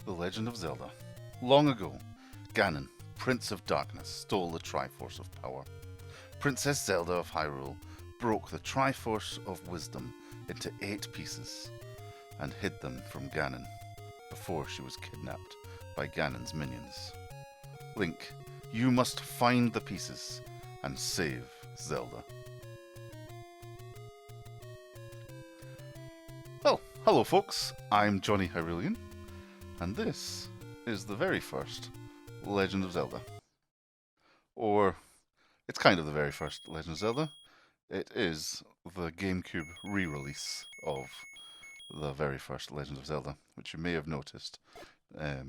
The Legend of Zelda. Long ago, Ganon, Prince of Darkness, stole the Triforce of Power. Princess Zelda of Hyrule broke the Triforce of Wisdom into 8 pieces and hid them from Ganon before she was kidnapped by Ganon's minions. Link, you must find the pieces and save Zelda. Well, hello folks, I'm Jonny Hyrulean, and this is the very first Legend of Zelda. Or, it's kind of the very first Legend of Zelda. It is the Gamecube re-release of the very first Legend of Zelda, which you may have noticed, by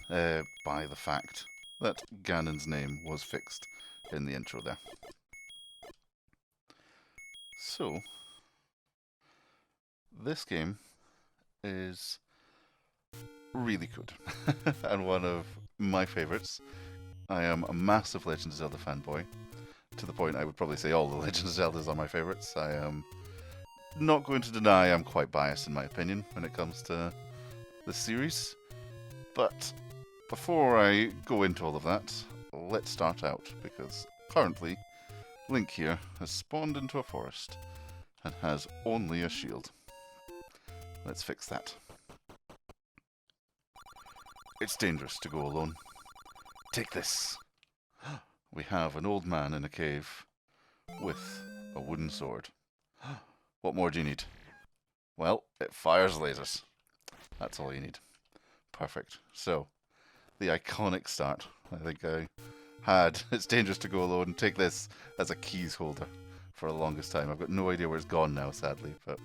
the fact that Ganon's name was fixed in the intro there. So, this game is really good and one of my favourites. I am a massive Legend of Zelda fanboy, to the point I would probably say all the Legend of Zeldas are my favourites. I am not going to deny I'm quite biased in my opinion when it comes to the series, but before I go into all of that, let's start out, because currently Link here has spawned into a forest and has only a shield. Let's fix that. It's dangerous to go alone. Take this. We have an old man in a cave with a wooden sword. What more do you need? Well, it fires lasers. That's all you need. Perfect. So, the iconic start. I think I had It's dangerous to go alone. Take this as a keys holder for the longest time. I've got no idea where it's gone now, sadly, but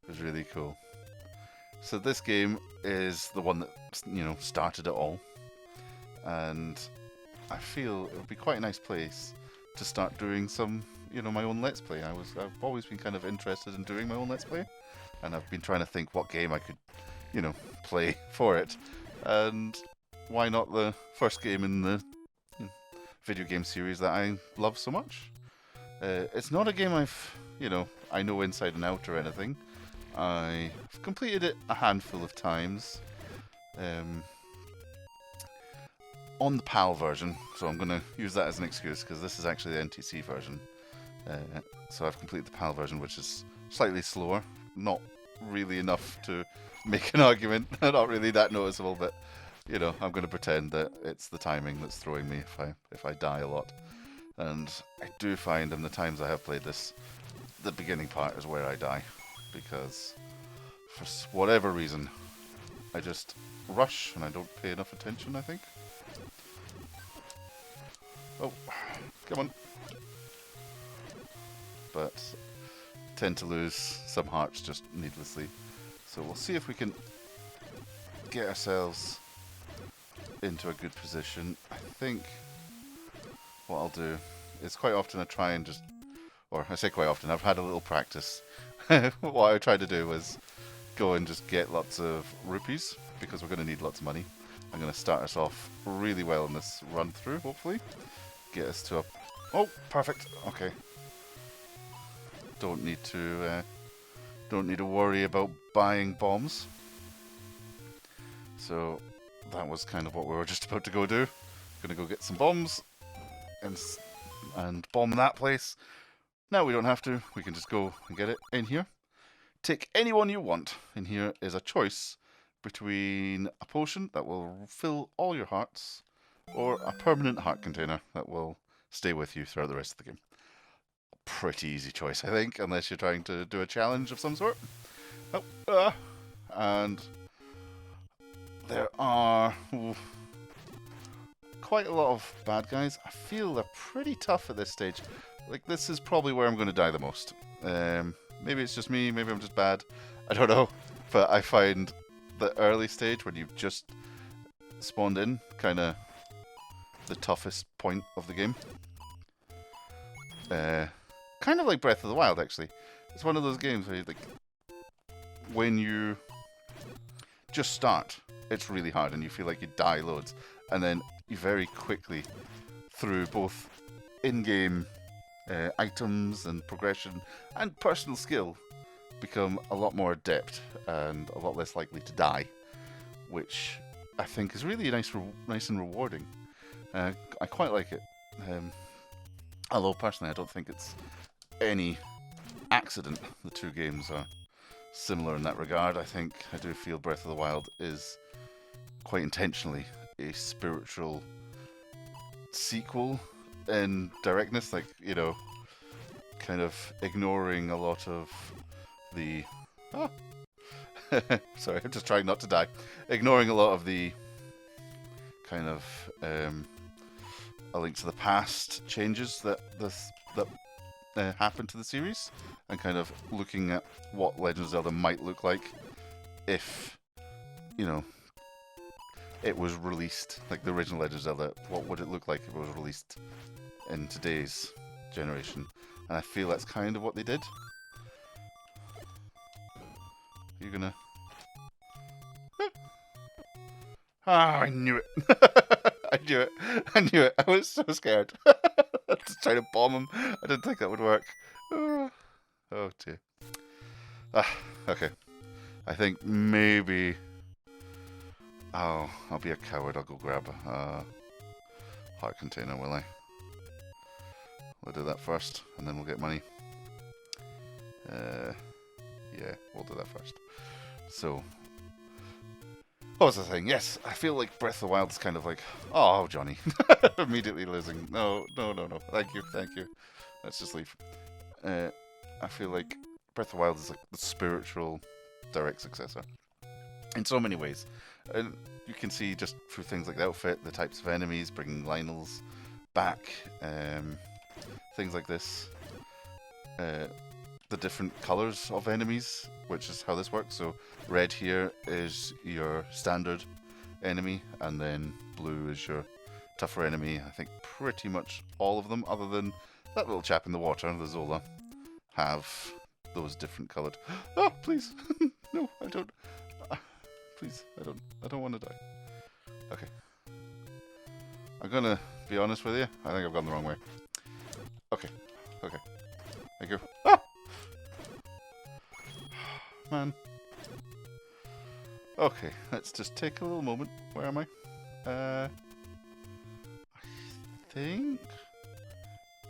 it was really cool. So this game is the one that, started it all, and I feel it would be quite a nice place to start doing some, my own Let's Play. I've always been kind of interested in doing my own Let's Play, and I've been trying to think what game I could, play for it, and why not the first game in the video game series that I love so much. It's not a game I know inside and out or anything. I've completed it a handful of times on the PAL version, so I'm going to use that as an excuse because this is actually the NTC version. So I've completed the PAL version, which is slightly slower, not really enough to make an argument, not really that noticeable, but I'm going to pretend that it's the timing that's throwing me if I die a lot. And I do find in the times I have played this, the beginning part is where I die, because for whatever reason I just rush and I don't pay enough attention, I think. Oh, come on. But tend to lose some hearts just needlessly. So we'll see if we can get ourselves into a good position. I think what I'll do is quite often I try and or I say quite often, I've had a little practice. What I tried to do was go and just get lots of rupees, because we're going to need lots of money. I'm going to start us off really well in this run through, hopefully. Get us to a... Oh, perfect. Okay. Don't need to worry about buying bombs. So that was kind of what we were just about to go do. Gonna go get some bombs and bomb that place. Now we don't have to. We can just go and get it in here. Take anyone you want. In here is a choice between a potion that will fill all your hearts or a permanent heart container that will stay with you throughout the rest of the game. Pretty easy choice, I think, unless you're trying to do a challenge of some sort. Oh, and there are quite a lot of bad guys. I feel they're pretty tough at this stage. Like, this is probably where I'm going to die the most. Maybe it's just me, maybe I'm just bad. I don't know. But I find the early stage, when you've just spawned in, kind of the toughest point of the game. Kind of like Breath of the Wild, actually. It's one of those games where, when you just start, it's really hard and you feel like you die loads. And then you very quickly, through both in-game items and progression and personal skill, become a lot more adept and a lot less likely to die, which I think is really nice and rewarding. I quite like it. Although personally, I don't think it's any accident the two games are similar in that regard. I do feel Breath of the Wild is quite intentionally a spiritual sequel in directness, like, you know, kind of ignoring a lot of the... Oh. Sorry, I'm just trying not to die. Ignoring a lot of the kind of A Link to the Past changes that happened to the series, and kind of looking at what Legend of Zelda might look like if, you know, it was released, like the original Legend of Zelda. What would it look like if it was released in today's generation? And I feel that's kind of what they did. You're gonna... Ah, I knew it. I knew it. I knew it. I was so scared. Just trying to bomb him. I didn't think that would work. Oh dear. Okay. I think maybe... Oh, I'll be a coward. I'll go grab a heart container, will I? We'll do that first, and then we'll get money. Yeah, we'll do that first. So, what was I saying? Yes, I feel like Breath of the Wild is kind of like, oh, Jonny. Immediately losing. No. Thank you. Let's just leave. I feel like Breath of the Wild is like the spiritual direct successor in so many ways. And you can see just through things like the outfit, the types of enemies, bringing Lionel's back, things like this. The different colours of enemies, which is how this works. So red here is your standard enemy, and then blue is your tougher enemy. I think pretty much all of them, other than that little chap in the water, the Zola, have those different coloured... Oh, please! No, I don't... Please, I don't want to die. Okay. I'm gonna be honest with you. I think I've gone the wrong way. Okay. Thank you. Ah! Man. Okay, let's just take a little moment. Where am I? I think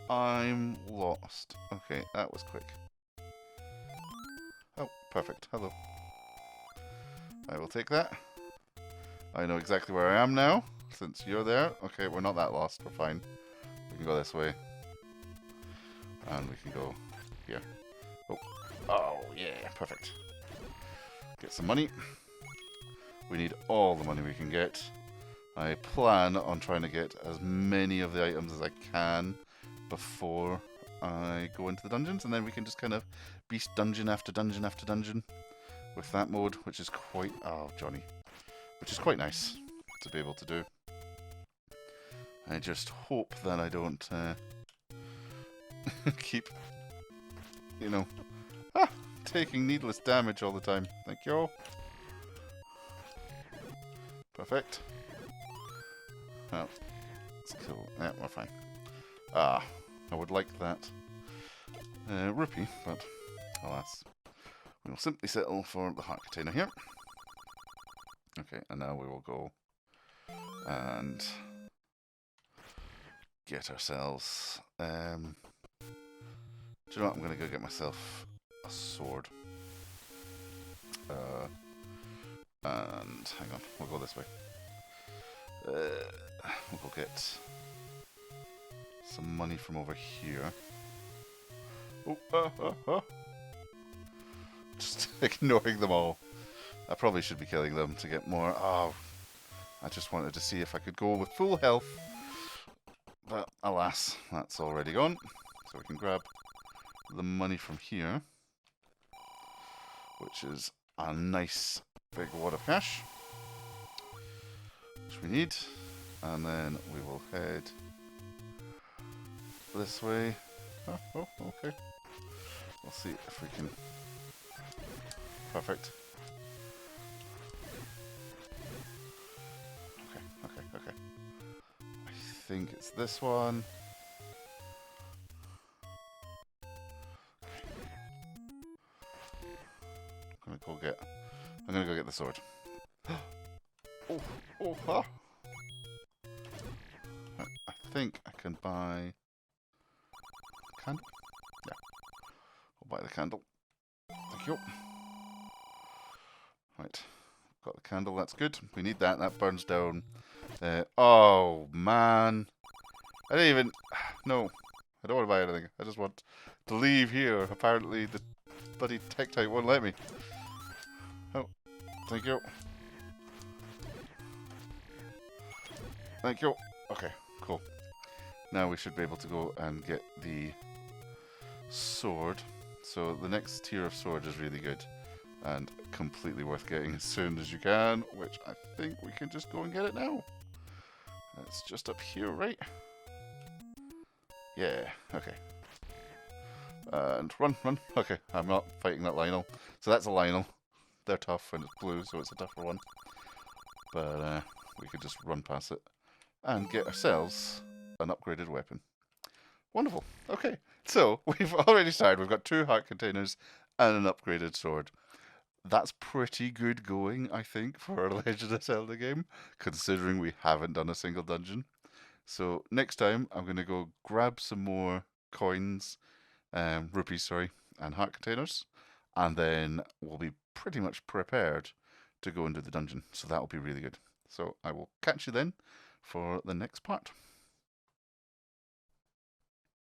I'm lost. Okay, that was quick. Oh, perfect. Hello. I will take that. I know exactly where I am now, since you're there. Okay, we're not that lost. We're fine. We can go this way. And we can go here. Oh yeah, perfect. Get some money. We need all the money we can get. I plan on trying to get as many of the items as I can before I go into the dungeons, and then we can just kind of beast dungeon after dungeon after dungeon with that mode, which is quite... Oh, Jonny. Which is quite nice to be able to do. I just hope that I don't keep, you know, taking needless damage all the time. Thank you all. Perfect. Oh, let's kill... Yeah, we're fine. I would like that rupee, but alas. We will simply settle for the heart container here. Okay, and now we will go and get ourselves... do you know what? I'm going to go get myself a sword. And hang on, we'll go this way. We'll go get some money from over here. Oh, just ignoring them all. I probably should be killing them to get more. Oh, I just wanted to see if I could go with full health. But alas, that's already gone. So we can grab the money from here, which is a nice big wad of cash, which we need. And then we will head this way. Oh, okay. We'll see if we can... Perfect. Okay. I think it's this one. I'm gonna go get the sword. Oh, oh, ah. Right, I think I can buy a candle. Yeah, I'll buy the candle. Thank you. Right, got the candle. That's good. We need that. That burns down. Oh man, I didn't even. No, I don't want to buy anything. I just want to leave here. Apparently, the bloody tech type won't let me. Oh, thank you. Thank you. Okay, cool. Now we should be able to go and get the sword. So the next tier of sword is really good and completely worth getting as soon as you can, which I think we can just go and get it now. It's just up here, right? Yeah, okay. And run, run. Okay, I'm not fighting that Lionel. So that's a Lionel. They're tough and it's blue, so it's a tougher one. But we could just run past it and get ourselves an upgraded weapon. Wonderful. Okay, so we've already started. We've got 2 heart containers and an upgraded sword. That's pretty good going, I think, for a Legend of Zelda game, considering we haven't done a single dungeon. So next time, I'm going to go grab some more coins, rupees, sorry, and heart containers, and then we'll be pretty much prepared to go into the dungeon. So that'll be really good. So I will catch you then for the next part.